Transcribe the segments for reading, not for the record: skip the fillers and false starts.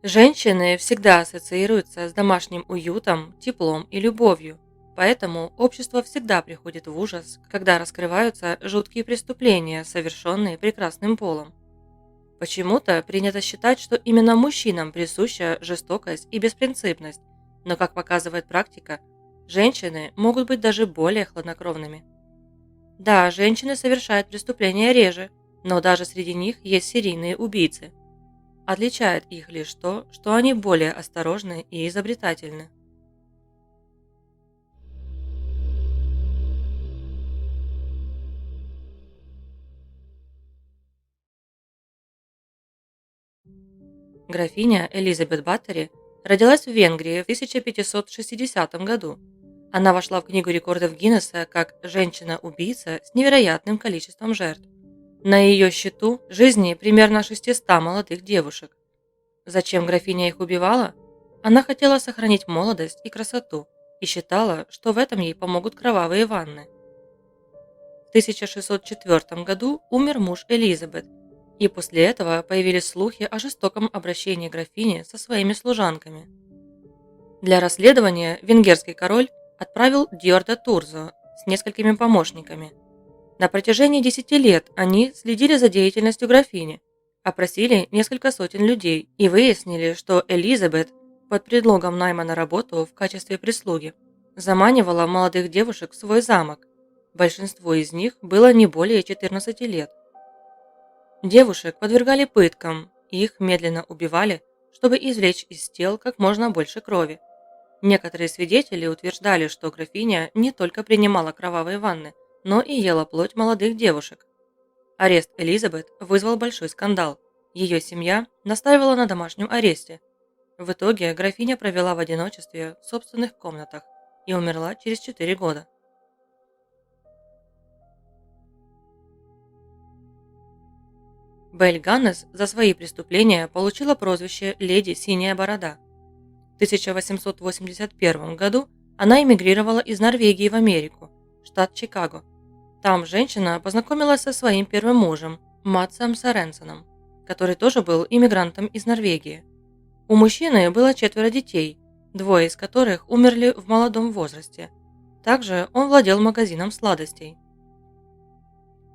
Женщины всегда ассоциируются с домашним уютом, теплом и любовью, поэтому общество всегда приходит в ужас, когда раскрываются жуткие преступления, совершенные прекрасным полом. Почему-то принято считать, что именно мужчинам присуща жестокость и беспринципность, но, как показывает практика, женщины могут быть даже более хладнокровными. Да, женщины совершают преступления реже, но даже среди них есть серийные убийцы. Отличает их лишь то, что они более осторожны и изобретательны. Графиня Элизабет Баттери родилась в Венгрии в 1560 году. Она вошла в Книгу рекордов Гиннесса как женщина-убийца с невероятным количеством жертв. На ее счету жизни примерно 600 молодых девушек. Зачем графиня их убивала? Она хотела сохранить молодость и красоту и считала, что в этом ей помогут кровавые ванны. В 1604 году умер муж Элизабет, и после этого появились слухи о жестоком обращении графини со своими служанками. Для расследования венгерский король отправил Дьорда Турзо с несколькими помощниками. На протяжении 10 лет они следили за деятельностью графини, опросили несколько сотен людей и выяснили, что Элизабет под предлогом найма на работу в качестве прислуги заманивала молодых девушек в свой замок. Большинству из них было не более 14 лет. Девушек подвергали пыткам, и их медленно убивали, чтобы извлечь из тел как можно больше крови. Некоторые свидетели утверждали, что графиня не только принимала кровавые ванны, но и ела плоть молодых девушек. Арест Элизабет вызвал большой скандал. Ее семья настаивала на домашнем аресте. В итоге графиня провела в одиночестве в собственных комнатах и умерла через 4 года. Белль Ганнес за свои преступления получила прозвище «Леди Синяя Борода». В 1881 году она эмигрировала из Норвегии в Америку, штат Чикаго. Там женщина познакомилась со своим первым мужем, Матсом Соренсоном, который тоже был иммигрантом из Норвегии. У мужчины было 4 детей, 2 из которых умерли в молодом возрасте. Также он владел магазином сладостей.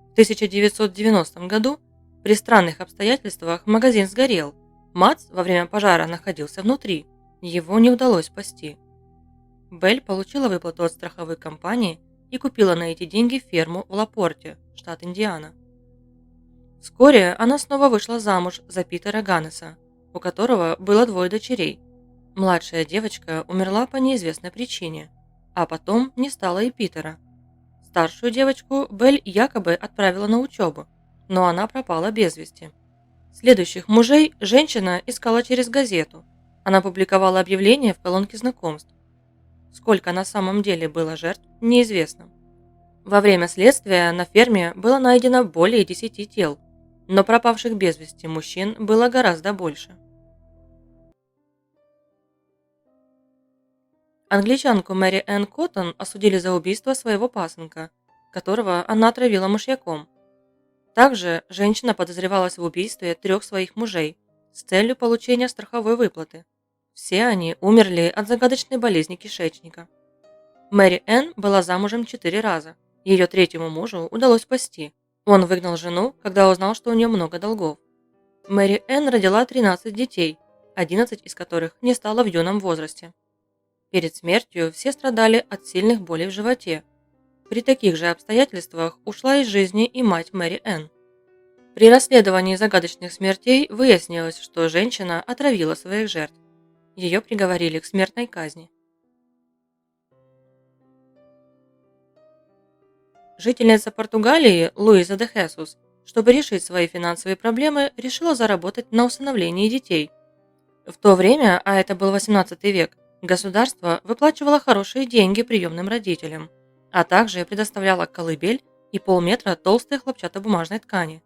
В 1990 году при странных обстоятельствах магазин сгорел. Матс во время пожара находился внутри. Его не удалось спасти. Белль получила выплату от страховой компании и купила на эти деньги ферму в Лапорте, штат Индиана. Вскоре она снова вышла замуж за Питера Ганнеса, у которого было 2 дочерей. Младшая девочка умерла по неизвестной причине, а потом не стало и Питера. Старшую девочку Белль якобы отправила на учебу, но она пропала без вести. Следующих мужей женщина искала через газету. Она публиковала объявления в колонке знакомств. Сколько на самом деле было жертв, неизвестно. Во время следствия на ферме было найдено более 10 тел, но пропавших без вести мужчин было гораздо больше. Англичанку Мэри Энн Коттон осудили за убийство своего пасынка, которого она отравила мышьяком. Также женщина подозревалась в убийстве 3 своих мужей с целью получения страховой выплаты. Все они умерли от загадочной болезни кишечника. Мэри Энн была замужем 4 раза. Ее 3-му мужу удалось спасти. Он выгнал жену, когда узнал, что у нее много долгов. Мэри Энн родила 13 детей, 11 из которых не стало в юном возрасте. Перед смертью все страдали от сильных болей в животе. При таких же обстоятельствах ушла из жизни и мать Мэри Энн. При расследовании загадочных смертей выяснилось, что женщина отравила своих жертв. Ее приговорили к смертной казни. Жительница Португалии Луиза де Хесус, чтобы решить свои финансовые проблемы, решила заработать на усыновлении детей. В то время, а это был 18 век, государство выплачивало хорошие деньги приемным родителям, а также предоставляло колыбель и полметра толстой хлопчатобумажной ткани.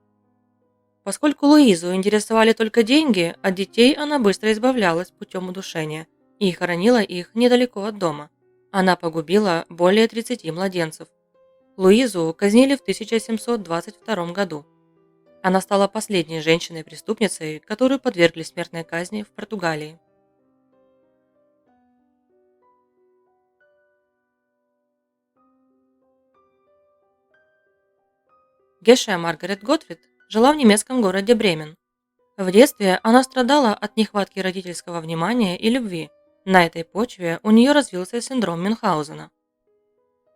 Поскольку Луизу интересовали только деньги, от детей она быстро избавлялась путем удушения и хоронила их недалеко от дома. Она погубила более 30 младенцев. Луизу казнили в 1722 году. Она стала последней женщиной-преступницей, которую подвергли смертной казни в Португалии. Геше Маргарет Готфрид жила в немецком городе Бремен. В детстве она страдала от нехватки родительского внимания и любви. На этой почве у нее развился синдром Мюнхгаузена.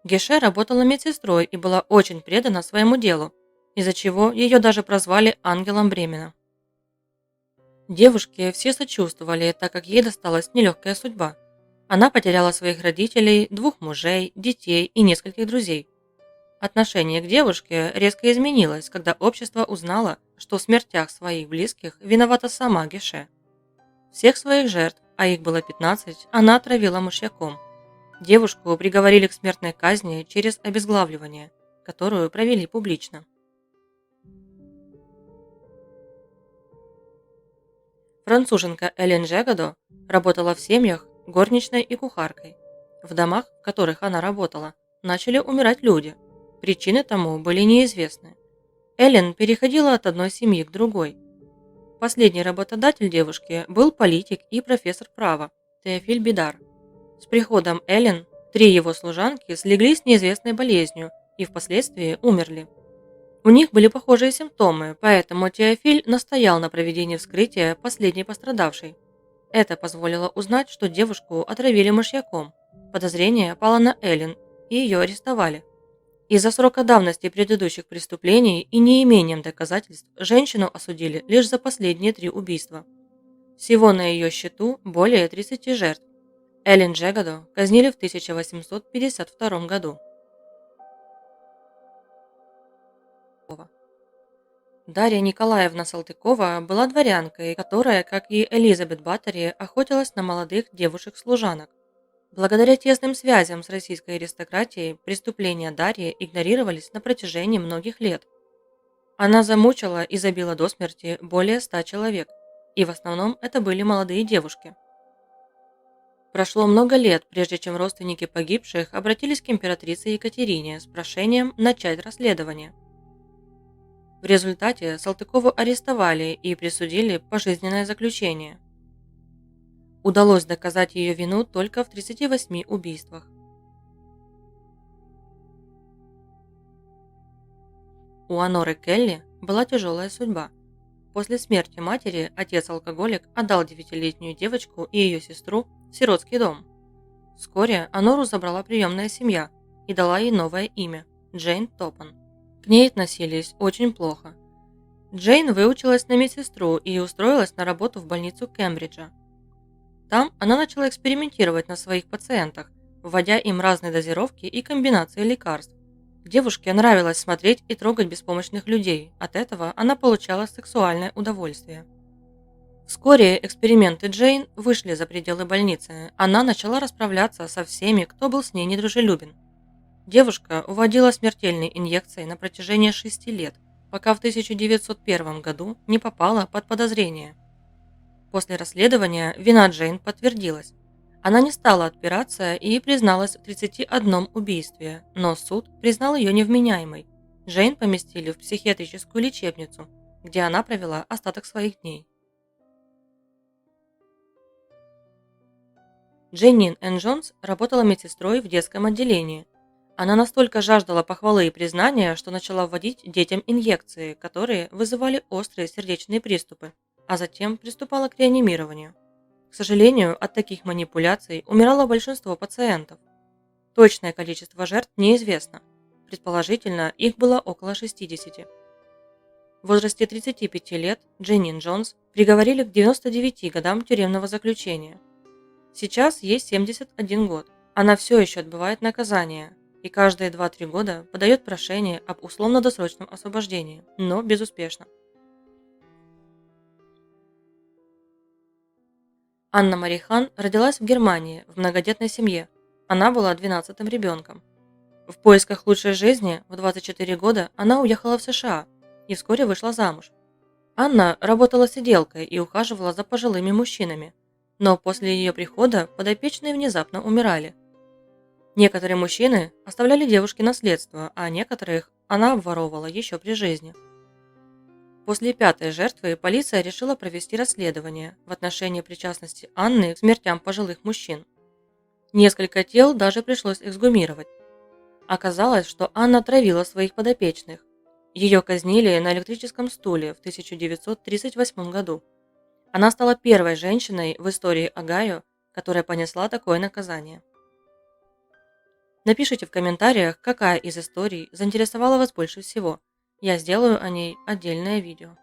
Геше работала медсестрой и была очень предана своему делу, из-за чего ее даже прозвали ангелом Бремена. Девушке все сочувствовали, так как ей досталась нелегкая судьба. Она потеряла своих родителей, двух мужей, детей и нескольких друзей. Отношение к девушке резко изменилось, когда общество узнало, что в смертях своих близких виновата сама Геше. Всех своих жертв, а их было 15, она отравила мышьяком. Девушку приговорили к смертной казни через обезглавливание, которую провели публично. Француженка Элен Жегадо работала в семьях горничной и кухаркой. В домах, в которых она работала, начали умирать люди. Причины тому были неизвестны. Элен переходила от одной семьи к другой. Последний работодатель девушки был политик и профессор права Теофиль Бидар. С приходом Элен 3 его служанки слегли с неизвестной болезнью и впоследствии умерли. У них были похожие симптомы, поэтому Теофиль настоял на проведении вскрытия последней пострадавшей. Это позволило узнать, что девушку отравили мышьяком. Подозрение пало на Элен, и ее арестовали. Из-за срока давности предыдущих преступлений и неимением доказательств женщину осудили лишь за последние 3 убийства. Всего на ее счету более 30 жертв. Элен Жегадо казнили в 1852 году. Дарья Николаевна Салтыкова была дворянкой, которая, как и Элизабет Баттери, охотилась на молодых девушек-служанок. Благодаря тесным связям с российской аристократией преступления Дарьи игнорировались на протяжении многих лет. Она замучила и забила до смерти более 100 человек, и в основном это были молодые девушки. Прошло много лет, прежде чем родственники погибших обратились к императрице Екатерине с прошением начать расследование. В результате Салтыкову арестовали и присудили пожизненное заключение. Удалось доказать ее вину только в 38 убийствах. У Аноры Келли была тяжелая судьба. После смерти матери отец-алкоголик отдал 9-летнюю девочку и ее сестру в сиротский дом. Вскоре Анору забрала приемная семья и дала ей новое имя – Джейн Топпан. К ней относились очень плохо. Джейн выучилась на медсестру и устроилась на работу в больницу Кембриджа. Там она начала экспериментировать на своих пациентах, вводя им разные дозировки и комбинации лекарств. Девушке нравилось смотреть и трогать беспомощных людей, от этого она получала сексуальное удовольствие. Вскоре эксперименты Джейн вышли за пределы больницы, она начала расправляться со всеми, кто был с ней недружелюбен. Девушка уводила смертельные инъекции на протяжении 6 лет, пока в 1901 году не попала под подозрение. После расследования вина Джейн подтвердилась. Она не стала отпираться и призналась в 31 убийстве, но суд признал ее невменяемой. Джейн поместили в психиатрическую лечебницу, где она провела остаток своих дней. Дженнин Энн Джонс работала медсестрой в детском отделении. Она настолько жаждала похвалы и признания, что начала вводить детям инъекции, которые вызывали острые сердечные приступы, а затем приступала к реанимированию. К сожалению, от таких манипуляций умирало большинство пациентов. Точное количество жертв неизвестно. Предположительно, их было около 60. В возрасте 35 лет Дженнин Джонс приговорили к 99 годам тюремного заключения. Сейчас ей 71 год. Она все еще отбывает наказание и каждые 2-3 года подает прошение об условно-досрочном освобождении, но безуспешно. Анна Марихан родилась в Германии в многодетной семье. Она была 12-м ребенком. В поисках лучшей жизни в 24 года она уехала в США и вскоре вышла замуж. Анна работала сиделкой и ухаживала за пожилыми мужчинами, но после ее прихода подопечные внезапно умирали. Некоторые мужчины оставляли девушке наследство, а некоторых она обворовывала еще при жизни. после пятой жертвы полиция решила провести расследование в отношении причастности Анны к смертям пожилых мужчин. Несколько тел даже пришлось эксгумировать. Оказалось, что Анна травила своих подопечных. Ее казнили на электрическом стуле в 1938 году. Она стала первой женщиной в истории Огайо, которая понесла такое наказание. Напишите в комментариях, какая из историй заинтересовала вас больше всего. Я сделаю о ней отдельное видео.